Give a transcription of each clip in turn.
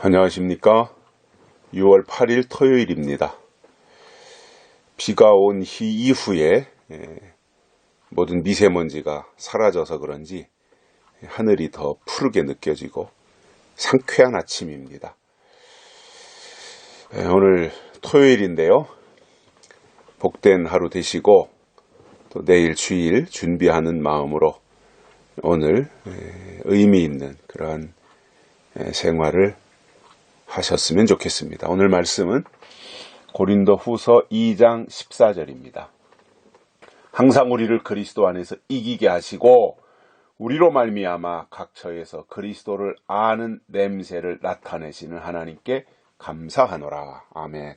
안녕하십니까. 6월 8일 토요일입니다. 비가 온 이후에 모든 미세먼지가 사라져서 그런지 하늘이 더 푸르게 느껴지고 상쾌한 아침입니다. 오늘 토요일인데요. 복된 하루 되시고 또 내일 주일 준비하는 마음으로 오늘 의미 있는 그러한 생활을 하셨으면 좋겠습니다. 오늘 말씀은 고린도 후서 2장 14절입니다. 항상 우리를 그리스도 안에서 이기게 하시고 우리로 말미암아 각 처에서 그리스도를 아는 냄새를 나타내시는 하나님께 감사하노라. 아멘.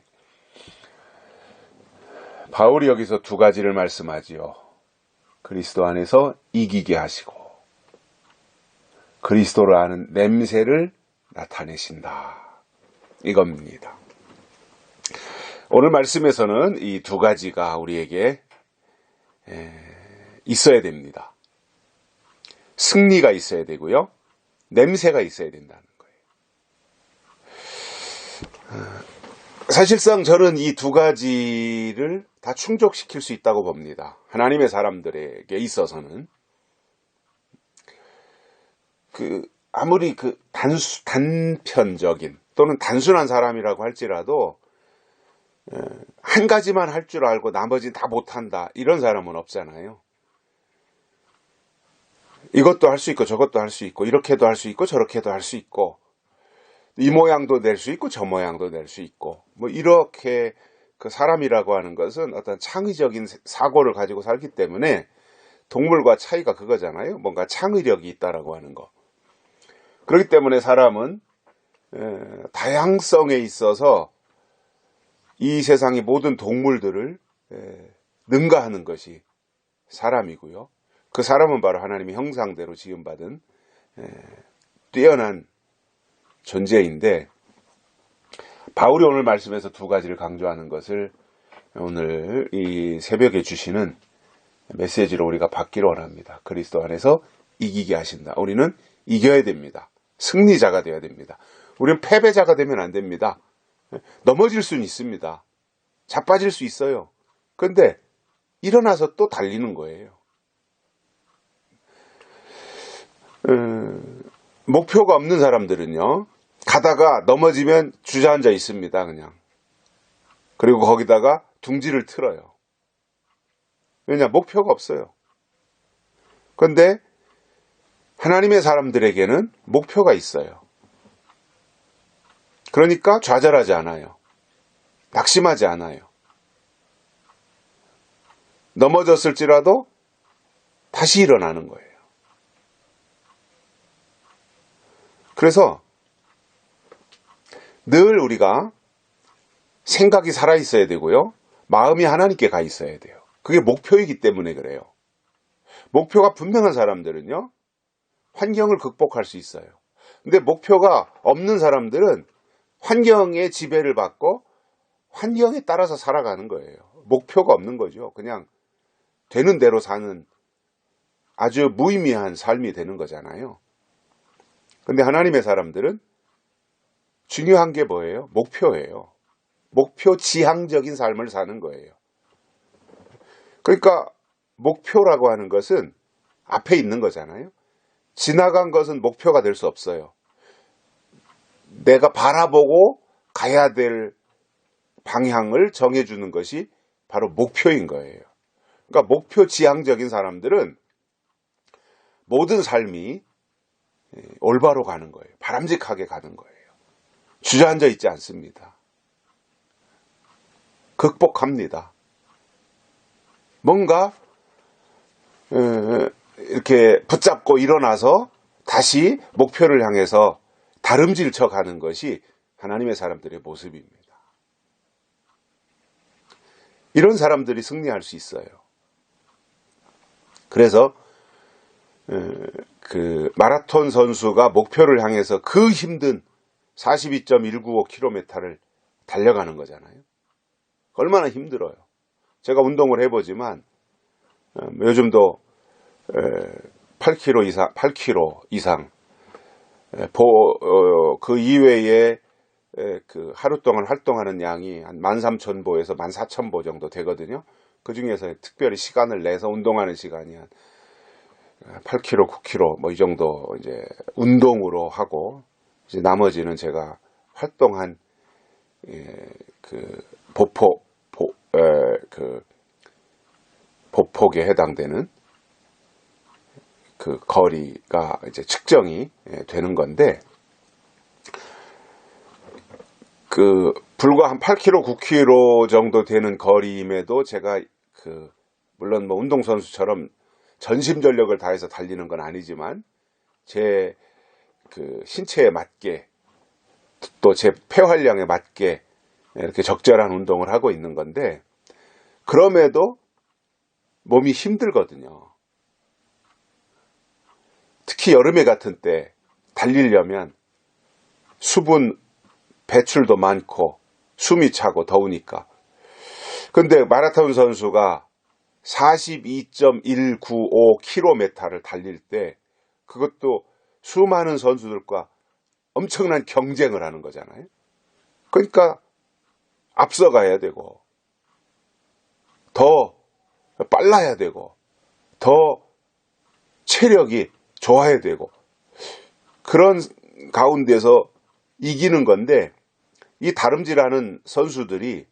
바울이 여기서 두 가지를 말씀하지요. 그리스도 안에서 이기게 하시고 그리스도를 아는 냄새를 나타내신다. 이겁니다. 오늘 말씀에서는 이 두 가지가 우리에게 있어야 됩니다. 승리가 있어야 되고요. 냄새가 있어야 된다는 거예요. 사실상 저는 이 두 가지를 다 충족시킬 수 있다고 봅니다. 하나님의 사람들에게 있어서는. 아무리 단편적인 또는 단순한 사람이라고 할지라도 한 가지만 할 줄 알고 나머지는 다 못한다 이런 사람은 없잖아요. 이것도 할 수 있고 저것도 할 수 있고 이렇게도 할 수 있고 저렇게도 할 수 있고 이 모양도 낼 수 있고 저 모양도 낼 수 있고 이렇게 그 사람이라고 하는 것은 어떤 창의적인 사고를 가지고 살기 때문에 동물과 차이가 그거잖아요. 뭔가 창의력이 있다라고 하는 거. 그렇기 때문에 사람은 다양성에 있어서 이 세상의 모든 동물들을 능가하는 것이 사람이고요. 그 사람은 바로 하나님의 형상대로 지음받은 뛰어난 존재인데 바울이 오늘 말씀에서 두 가지를 강조하는 것을 오늘 이 새벽에 주시는 메시지로 우리가 받기를 원합니다. 그리스도 안에서 이기게 하신다. 우리는 이겨야 됩니다. 승리자가 되어야 됩니다. 우리는 패배자가 되면 안 됩니다. 넘어질 수는 있습니다. 자빠질 수 있어요. 그런데 일어나서 또 달리는 거예요. 목표가 없는 사람들은요. 가다가 넘어지면 주저앉아 있습니다. 그냥. 그리고 거기다가 둥지를 틀어요. 왜냐? 목표가 없어요. 그런데 하나님의 사람들에게는 목표가 있어요. 그러니까 좌절하지 않아요. 낙심하지 않아요. 넘어졌을지라도 다시 일어나는 거예요. 그래서 늘 우리가 생각이 살아있어야 되고요. 마음이 하나님께 가 있어야 돼요. 그게 목표이기 때문에 그래요. 목표가 분명한 사람들은요. 환경을 극복할 수 있어요. 근데 목표가 없는 사람들은 환경의 지배를 받고 환경에 따라서 살아가는 거예요. 목표가 없는 거죠. 그냥 되는 대로 사는 아주 무의미한 삶이 되는 거잖아요. 근데 하나님의 사람들은 중요한 게 뭐예요? 목표예요. 목표 지향적인 삶을 사는 거예요. 그러니까 목표라고 하는 것은 앞에 있는 거잖아요. 지나간 것은 목표가 될 수 없어요. 내가 바라보고 가야 될 방향을 정해주는 것이 바로 목표인 거예요. 그러니까 목표 지향적인 사람들은 모든 삶이 올바로 가는 거예요. 바람직하게 가는 거예요. 주저앉아 있지 않습니다. 극복합니다. 뭔가 이렇게 붙잡고 일어나서 다시 목표를 향해서 다름질 쳐 가는 것이 하나님의 사람들의 모습입니다. 이런 사람들이 승리할 수 있어요. 그래서 그 마라톤 선수가 목표를 향해서 그 힘든 42.195km를 달려가는 거잖아요. 얼마나 힘들어요. 제가 운동을 해보지만 요즘도 8km 이상 그 이외에 그 하루 동안 활동하는 양이 한 13,000보에서 14,000보 정도 되거든요. 그 중에서 특별히 시간을 내서 운동하는 시간이 한 8km, 9km 뭐 이 정도 이제 운동으로 하고, 이제 나머지는 제가 활동한 그 보폭에 해당되는 그 거리가 이제 측정이 되는 건데, 그 불과 한 8km, 9km 정도 되는 거리임에도 제가 물론 뭐 운동선수처럼 전심전력을 다해서 달리는 건 아니지만 제 그 신체에 맞게 또 제 폐활량에 맞게 이렇게 적절한 운동을 하고 있는 건데, 그럼에도 몸이 힘들거든요. 특히 여름에 같은 때 달리려면 수분 배출도 많고 숨이 차고 더우니까. 근데 마라톤 선수가 42.195km를 달릴 때 그것도 수많은 선수들과 엄청난 경쟁을 하는 거잖아요. 그러니까 앞서가야 되고 더 빨라야 되고 더 체력이 좋아야 되고, 그런 가운데서 이기는 건데, 이 다름질하는 선수들이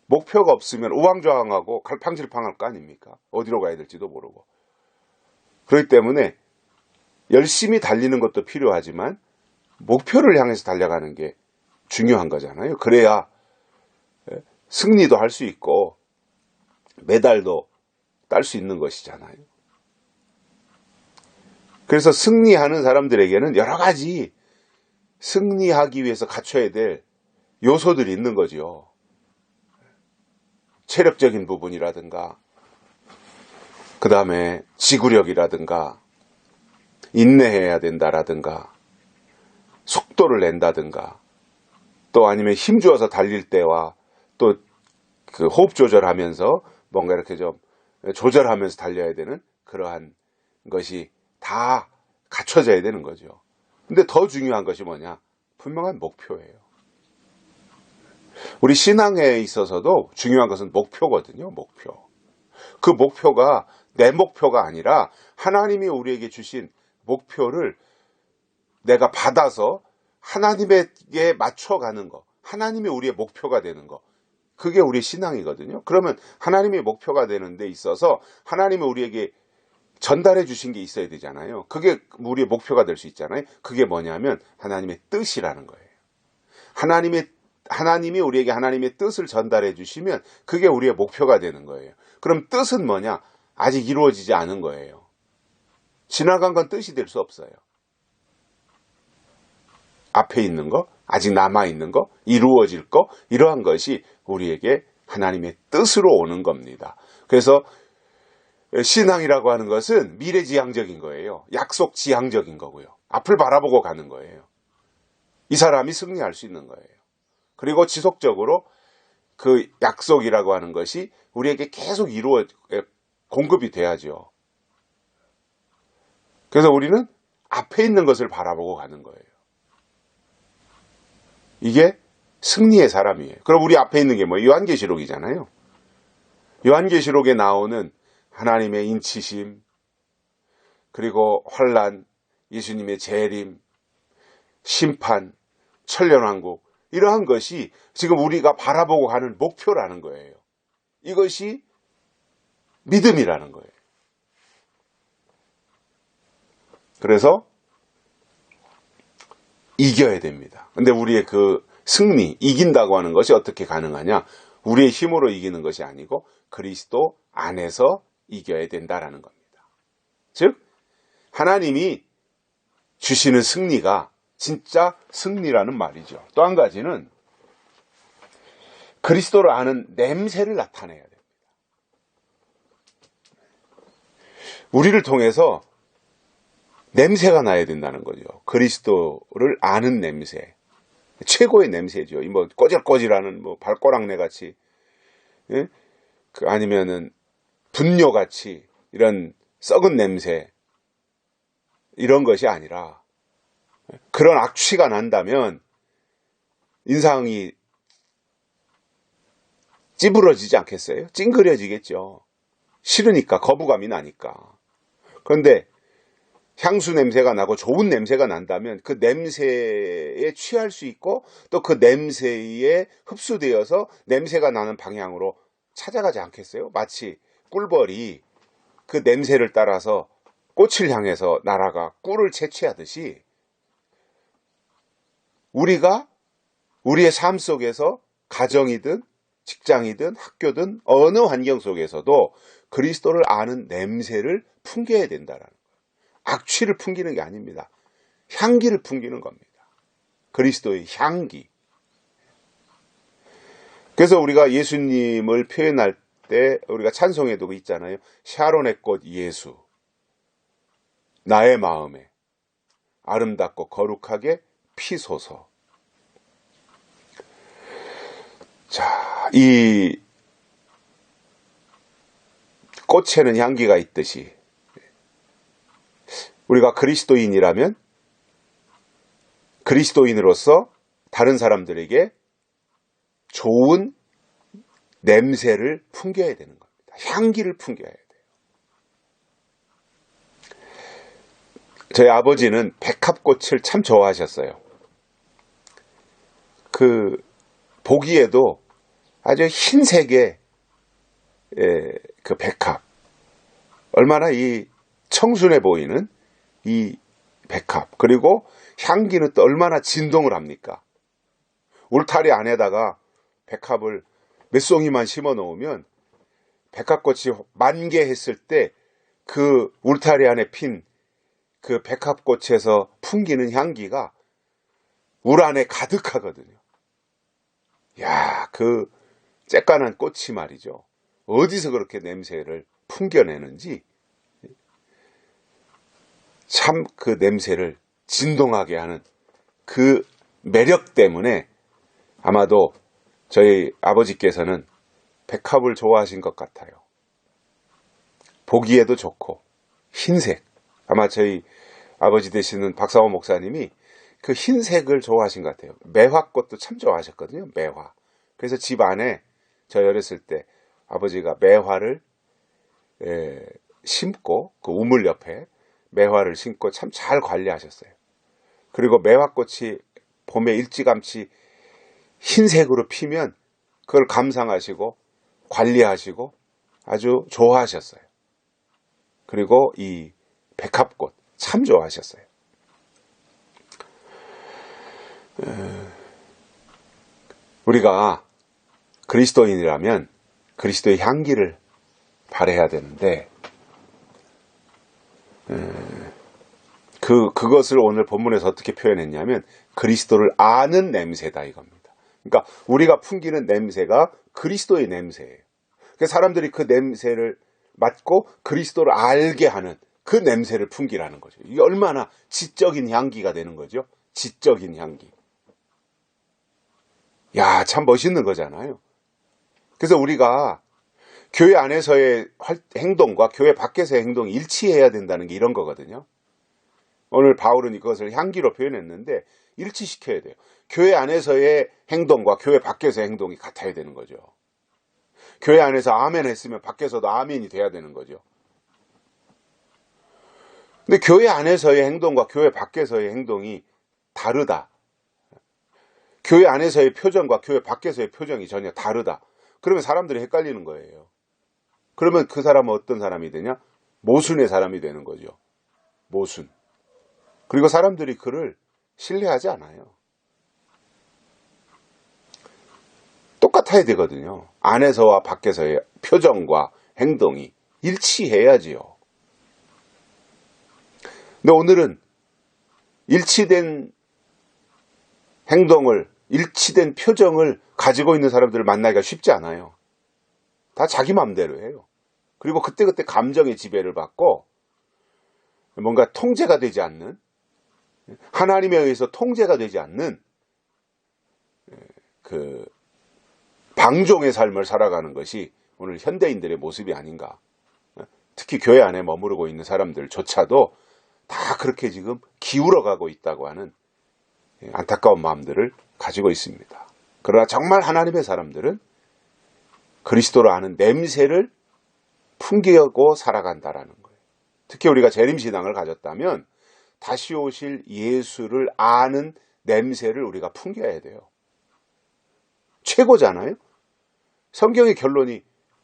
목표가 없으면 우왕좌왕하고 갈팡질팡할 거 아닙니까? 어디로 가야 될지도 모르고. 그렇기 때문에 열심히 달리는 것도 필요하지만 목표를 향해서 달려가는 게 중요한 거잖아요. 그래야 승리도 할 수 있고 메달도 딸 수 있는 것이잖아요. 그래서 승리하는 사람들에게는 여러 가지 승리하기 위해서 갖춰야 될 요소들이 있는 거죠. 체력적인 부분이라든가, 그 다음에 지구력이라든가, 인내해야 된다라든가, 속도를 낸다든가, 또 아니면 힘주어서 달릴 때와 또 그 호흡 조절하면서 뭔가 이렇게 좀 조절하면서 달려야 되는 그러한 것이 다 갖춰져야 되는 거죠. 근데 더 중요한 것이 뭐냐? 분명한 목표예요. 우리 신앙에 있어서도 중요한 것은 목표거든요. 목표. 그 목표가 내 목표가 아니라 하나님이 우리에게 주신 목표를 내가 받아서 하나님에게 맞춰가는 거, 하나님이 우리의 목표가 되는 거, 그게 우리 신앙이거든요. 그러면 하나님의 목표가 되는 데 있어서 하나님이 우리에게 전달해 주신 게 있어야 되잖아요. 그게 우리의 목표가 될 수 있잖아요. 그게 뭐냐면 하나님의 뜻이라는 거예요. 하나님이 우리에게 하나님의 뜻을 전달해 주시면 그게 우리의 목표가 되는 거예요. 그럼 뜻은 뭐냐? 아직 이루어지지 않은 거예요. 지나간 건 뜻이 될 수 없어요. 앞에 있는 거, 아직 남아있는 거, 이루어질 거, 이러한 것이 우리에게 하나님의 뜻으로 오는 겁니다. 그래서 신앙이라고 하는 것은 미래지향적인 거예요. 약속지향적인 거고요. 앞을 바라보고 가는 거예요. 이 사람이 승리할 수 있는 거예요. 그리고 지속적으로 그 약속이라고 하는 것이 우리에게 계속 공급이 돼야죠. 그래서 우리는 앞에 있는 것을 바라보고 가는 거예요. 이게 승리의 사람이에요. 그럼 우리 앞에 있는 게 뭐? 요한계시록이잖아요. 요한계시록에 나오는 하나님의 인치심, 그리고 환난, 예수님의 재림, 심판, 천년왕국, 이러한 것이 지금 우리가 바라보고 가는 목표라는 거예요. 이것이 믿음이라는 거예요. 그래서 이겨야 됩니다. 근데 우리의 그 승리, 이긴다고 하는 것이 어떻게 가능하냐? 우리의 힘으로 이기는 것이 아니고 그리스도 안에서 이겨야 된다라는 겁니다. 즉, 하나님이 주시는 승리가 진짜 승리라는 말이죠. 또 한 가지는 그리스도를 아는 냄새를 나타내야 됩니다. 우리를 통해서 냄새가 나야 된다는 거죠. 그리스도를 아는 냄새. 최고의 냄새죠. 뭐 꼬질꼬질하는 뭐 발꼬락내 같이, 예? 아니면은 분뇨 같이 이런 썩은 냄새, 이런 것이 아니라 그런 악취가 난다면 인상이 찌부러지지 않겠어요? 찡그려지겠죠. 싫으니까, 거부감이 나니까. 그런데 향수 냄새가 나고 좋은 냄새가 난다면 그 냄새에 취할 수 있고 또 그 냄새에 흡수되어서 냄새가 나는 방향으로 찾아가지 않겠어요? 마치 꿀벌이 그 냄새를 따라서 꽃을 향해서 날아가 꿀을 채취하듯이 우리가 우리의 삶 속에서 가정이든 직장이든 학교든 어느 환경 속에서도 그리스도를 아는 냄새를 풍겨야 된다라는 거예요. 악취를 풍기는 게 아닙니다. 향기를 풍기는 겁니다. 그리스도의 향기. 그래서 우리가 예수님을 표현할 때 우리가 찬송에도 있잖아요. 샤론의 꽃 예수. 나의 마음에 아름답고 거룩하게 피소서. 자, 이 꽃에는 향기가 있듯이 우리가 그리스도인이라면 그리스도인으로서 다른 사람들에게 좋은 냄새를 풍겨야 되는 겁니다. 향기를 풍겨야 돼요. 저희 아버지는 백합꽃을 참 좋아하셨어요. 보기에도 아주 흰색의 그 백합. 얼마나 이 청순해 보이는 이 백합. 그리고 향기는 또 얼마나 진동을 합니까? 울타리 안에다가 백합을 몇 송이만 심어 놓으면 백합꽃이 만개했을 때 그 울타리 안에 핀 그 백합꽃에서 풍기는 향기가 울 안에 가득하거든요. 야, 그 쬐깐한 꽃이 말이죠. 어디서 그렇게 냄새를 풍겨내는지 참 그 냄새를 진동하게 하는 그 매력 때문에 아마도 저희 아버지께서는 백합을 좋아하신 것 같아요. 보기에도 좋고 흰색. 아마 저희 아버지 되시는 박사원 목사님이 그 흰색을 좋아하신 것 같아요. 매화꽃도 참 좋아하셨거든요. 매화. 그래서 집 안에 저 어렸을 때 아버지가 매화를 심고 그 우물 옆에 매화를 심고 참 잘 관리하셨어요. 그리고 매화꽃이 봄에 일찌감치 흰색으로 피면 그걸 감상하시고 관리하시고 아주 좋아하셨어요. 그리고 이 백합꽃 참 좋아하셨어요. 우리가 그리스도인이라면 그리스도의 향기를 발해야 되는데 그것을 오늘 본문에서 어떻게 표현했냐면 그리스도를 아는 냄새다 이겁니다. 그러니까 우리가 풍기는 냄새가 그리스도의 냄새예요. 그러니까 사람들이 그 냄새를 맡고 그리스도를 알게 하는 그 냄새를 풍기라는 거죠. 이게 얼마나 지적인 향기가 되는 거죠. 지적인 향기. 야, 참 멋있는 거잖아요. 그래서 우리가 교회 안에서의 행동과 교회 밖에서의 행동이 일치해야 된다는 게 이런 거거든요. 오늘 바울은 이것을 향기로 표현했는데 일치시켜야 돼요. 교회 안에서의 행동과 교회 밖에서의 행동이 같아야 되는 거죠. 교회 안에서 아멘 했으면 밖에서도 아멘이 돼야 되는 거죠. 근데 교회 안에서의 행동과 교회 밖에서의 행동이 다르다. 교회 안에서의 표정과 교회 밖에서의 표정이 전혀 다르다. 그러면 사람들이 헷갈리는 거예요. 그러면 그 사람은 어떤 사람이 되냐? 모순의 사람이 되는 거죠. 모순. 그리고 사람들이 그를 신뢰하지 않아요. 똑같아야 되거든요. 안에서와 밖에서의 표정과 행동이 일치해야지요. 근데 오늘은 일치된 행동을, 일치된 표정을 가지고 있는 사람들을 만나기가 쉽지 않아요. 다 자기 마음대로 해요. 그리고 그때그때 감정의 지배를 받고 뭔가 통제가 되지 않는, 하나님에 의해서 통제가 되지 않는 그 방종의 삶을 살아가는 것이 오늘 현대인들의 모습이 아닌가. 특히 교회 안에 머무르고 있는 사람들조차도 다 그렇게 지금 기울어가고 있다고 하는 안타까운 마음들을 가지고 있습니다. 그러나 정말 하나님의 사람들은 그리스도를 아는 냄새를 풍기고 살아간다라는 거예요. 특히 우리가 재림신앙을 가졌다면 다시 오실 예수를 아는 냄새를 우리가 풍겨야 돼요. 최고잖아요. 성경의 결론이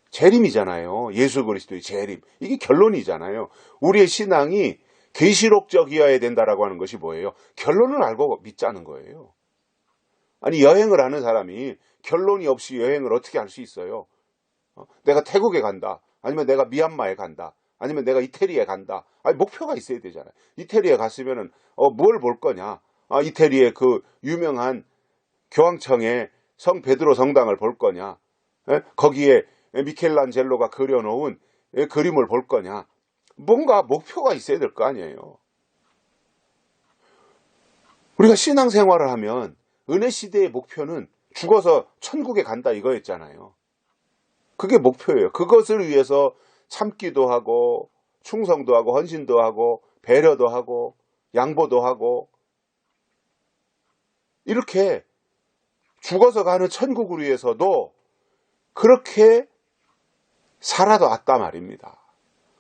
재림이잖아요. 예수 그리스도의 재림. 이게 결론이잖아요. 우리의 신앙이 계시록적이어야 된다라고 하는 것이 뭐예요? 결론을 알고 믿자는 거예요. 아니, 여행을 하는 사람이 결론이 없이 여행을 어떻게 할 수 있어요? 내가 태국에 간다. 아니면 내가 미얀마에 간다. 아니면 내가 이태리에 간다. 아니, 목표가 있어야 되잖아요. 이태리에 갔으면은 뭘 볼 거냐? 이태리의 그 유명한 교황청의 성 베드로 성당을 볼 거냐? 거기에 미켈란젤로가 그려놓은 그림을 볼 거냐? 뭔가 목표가 있어야 될 거 아니에요. 우리가 신앙생활을 하면 은혜 시대의 목표는 죽어서 천국에 간다 이거였잖아요. 그게 목표예요. 그것을 위해서 참기도 하고 충성도 하고 헌신도 하고 배려도 하고 양보도 하고 이렇게 죽어서 가는 천국을 위해서도 그렇게 살아도 왔단 말입니다.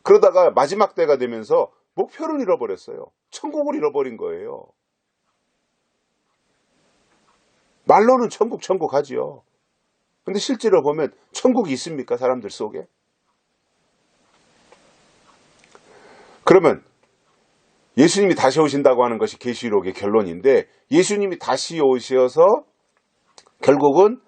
그러다가 마지막 때가 되면서 목표를 잃어버렸어요. 천국을 잃어버린 거예요. 말로는 천국 하지요. 근데 실제로 보면 천국이 있습니까? 사람들 속에? 그러면 예수님이 다시 오신다고 하는 것이 계시록의 결론인데, 예수님이 다시 오셔서 결국은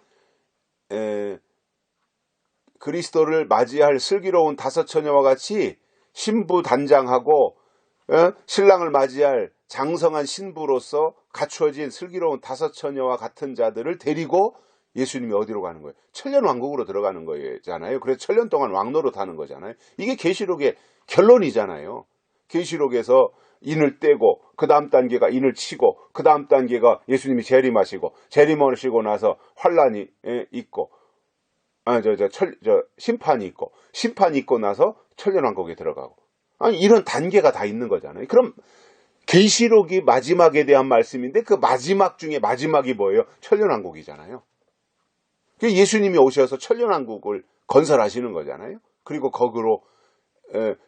그리스도를 맞이할 슬기로운 다섯 처녀와 같이 신부 단장하고 신랑을 맞이할 장성한 신부로서 갖추어진 슬기로운 다섯 처녀와 같은 자들을 데리고 예수님이 어디로 가는 거예요? 천년 왕국으로 들어가는 거잖아요. 그래서 천년 동안 왕노릇 하는 거잖아요. 이게 계시록의 결론이잖아요. 계시록에서 인을 떼고 그 다음 단계가 인을 치고 그 다음 단계가 예수님이 재림하시고 재림하시고 나서 환란이 있고 심판이 있고 나서 천년왕국에 들어가고, 아니 이런 단계가 다 있는 거잖아요. 그럼 계시록이 마지막에 대한 말씀인데 그 마지막 중에 마지막이 뭐예요? 천년왕국이잖아요. 예수님이 오셔서 천년왕국을 건설하시는 거잖아요. 그리고 거기로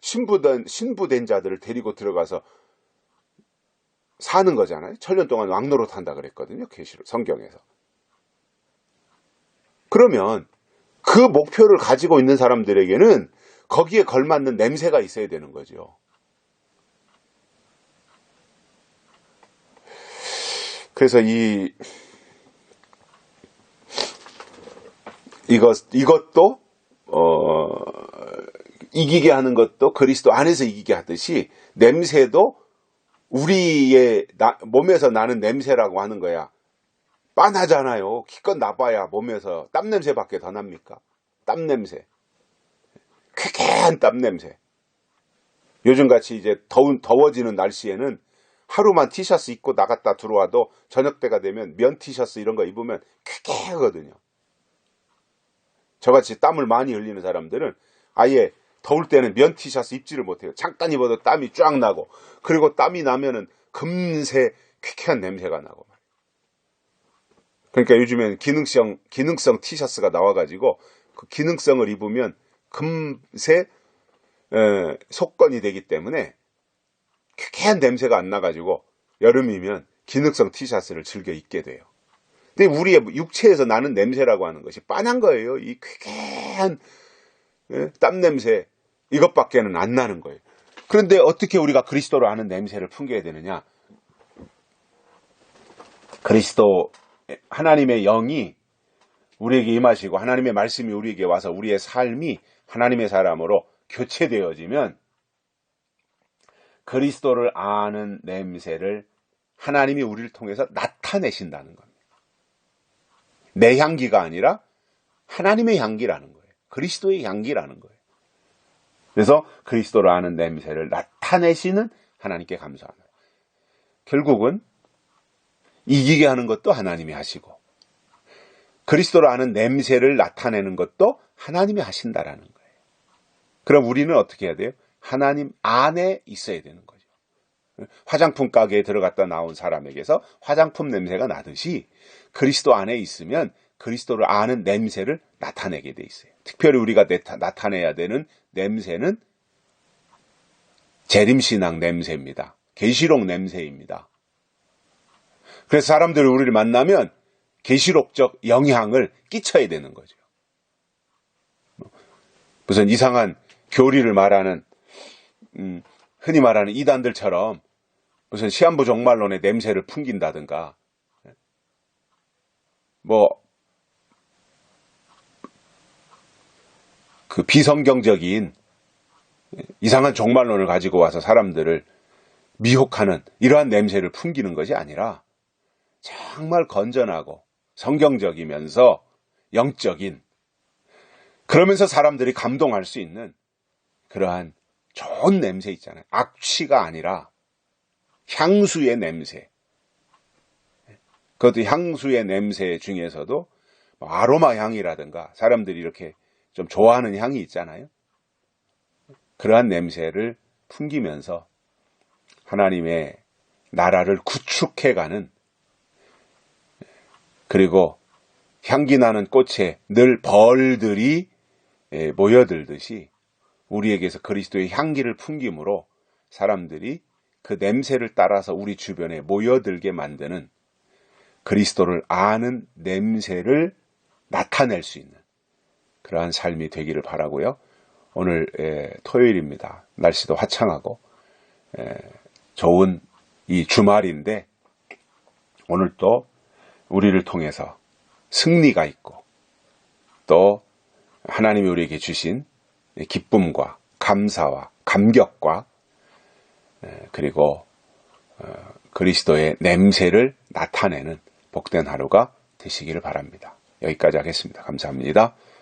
신부된 자들을 데리고 들어가서 사는 거잖아요. 천년 동안 왕노릇 한다 그랬거든요. 계시록 성경에서. 그러면 그 목표를 가지고 있는 사람들에게는 거기에 걸맞는 냄새가 있어야 되는 거죠. 그래서 이것도 이기게 하는 것도 그리스도 안에서 이기게 하듯이 냄새도 우리의 몸에서 나는 냄새라고 하는 거야. 빤하잖아요. 기껏 나봐야 몸에서 땀 냄새밖에 더 납니까? 땀 냄새. 쾌쾌한 땀 냄새. 요즘같이 이제 더워지는 날씨에는 하루만 티셔츠 입고 나갔다 들어와도 저녁 때가 되면 면 티셔츠 이런 거 입으면 쾌쾌하거든요. 저같이 땀을 많이 흘리는 사람들은 아예 더울 때는 면 티셔츠 입지를 못해요. 잠깐 입어도 땀이 쫙 나고, 그리고 땀이 나면은 금세 쾌쾌한 냄새가 나고. 그러니까 요즘엔 기능성 티셔츠가 나와가지고 그 기능성을 입으면 금세 속건이 되기 때문에 쾌쾌한 냄새가 안 나가지고 여름이면 기능성 티셔츠를 즐겨 입게 돼요. 근데 우리의 육체에서 나는 냄새라고 하는 것이 빤한 거예요. 이 쾌쾌한 땀 냄새, 이것밖에는 안 나는 거예요. 그런데 어떻게 우리가 그리스도를 아는 냄새를 풍겨야 되느냐? 그리스도 하나님의 영이 우리에게 임하시고 하나님의 말씀이 우리에게 와서 우리의 삶이 하나님의 사람으로 교체되어지면 그리스도를 아는 냄새를 하나님이 우리를 통해서 나타내신다는 겁니다. 내 향기가 아니라 하나님의 향기라는 거예요. 그리스도의 향기라는 거예요. 그래서 그리스도를 아는 냄새를 나타내시는 하나님께 감사합니다. 결국은 이기게 하는 것도 하나님이 하시고 그리스도를 아는 냄새를 나타내는 것도 하나님이 하신다라는 거예요. 그럼 우리는 어떻게 해야 돼요? 하나님 안에 있어야 되는 거죠. 화장품 가게에 들어갔다 나온 사람에게서 화장품 냄새가 나듯이 그리스도 안에 있으면 그리스도를 아는 냄새를 나타내게 돼 있어요. 특별히 우리가 나타내야 되는 냄새는 재림신앙 냄새입니다. 계시록 냄새입니다. 그래서 사람들이 우리를 만나면 계시록적 영향을 끼쳐야 되는 거죠. 무슨 이상한 교리를 말하는 흔히 말하는 이단들처럼 무슨 시한부 종말론의 냄새를 풍긴다든가 그 비성경적인 이상한 종말론을 가지고 와서 사람들을 미혹하는 이러한 냄새를 풍기는 것이 아니라 정말 건전하고 성경적이면서 영적인, 그러면서 사람들이 감동할 수 있는 그러한 좋은 냄새 있잖아요. 악취가 아니라 향수의 냄새. 그것도 향수의 냄새 중에서도 아로마 향이라든가 사람들이 이렇게 좀 좋아하는 향이 있잖아요. 그러한 냄새를 풍기면서 하나님의 나라를 구축해가는, 그리고 향기 나는 꽃에 늘 벌들이 모여들듯이 우리에게서 그리스도의 향기를 풍김으로 사람들이 그 냄새를 따라서 우리 주변에 모여들게 만드는 그리스도를 아는 냄새를 나타낼 수 있는 그러한 삶이 되기를 바라고요. 오늘 토요일입니다. 날씨도 화창하고 좋은 이 주말인데 오늘 또 우리를 통해서 승리가 있고 또 하나님이 우리에게 주신 기쁨과 감사와 감격과 그리고 그리스도의 냄새를 나타내는 복된 하루가 되시기를 바랍니다. 여기까지 하겠습니다. 감사합니다.